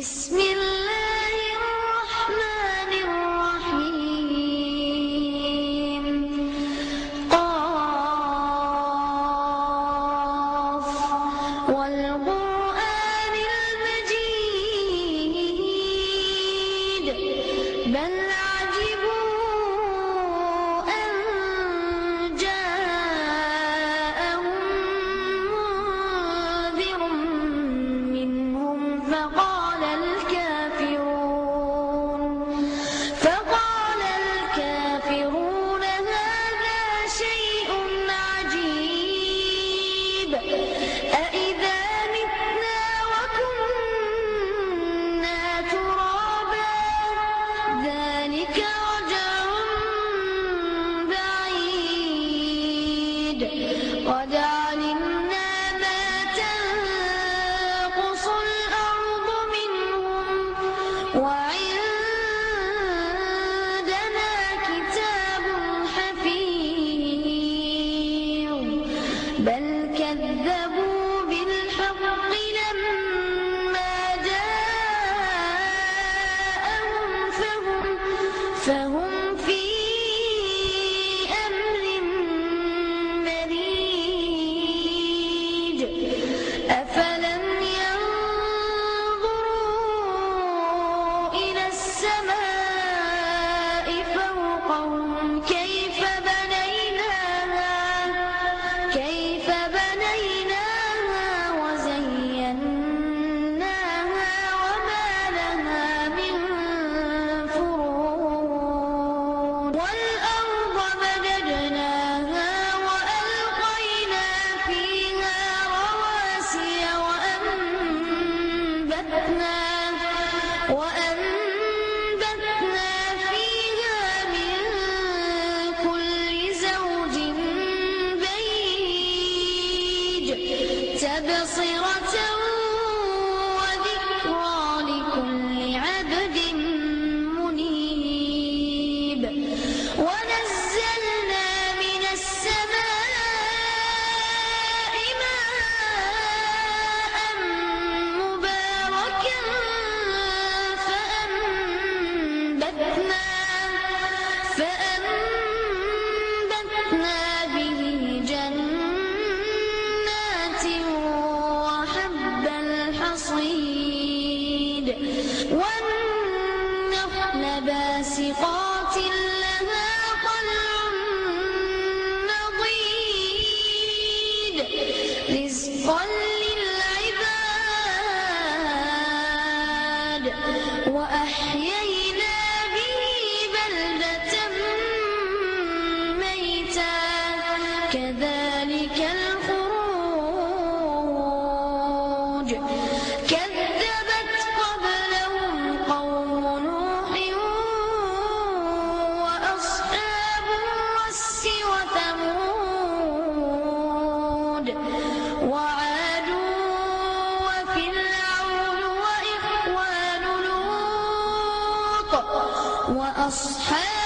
بسم الله الرحمن الرحيم قاف والقرآن المجيد بل عجبوا أن جاءهم منذر منهم فقال الكافرون هذا شيء عجيب أإذا متنا وكنا ترابا ذلك رجع بعيد قد علمنا ما تنقص الأرض منهم وعندنا كتاب حفيظ بل كذبوا بالحق لما جاءهم فهم في أمر مريج أفلم ينظروا إلى السماء فوقهم كيف بنيناها وزيناها وما لها من فروج والأرض مددناها وألقينا فيها رواسي وأنبتنا فيها من كل زوج بهيج تبصرة وذكرى لكل عبد منيب ونزلنا من السماء ماء مباركا فأنبتنا به جنات وحب الحصيد والنخل باسقات لها طلع نضيد رزقا للعباد وأحيينا به بلدة ميتا كذلك الخروج كذبت قبلهم قوم نوح وأصحاب الرس وثمود وعاد وفرعون وإخوان لوط وأصحاب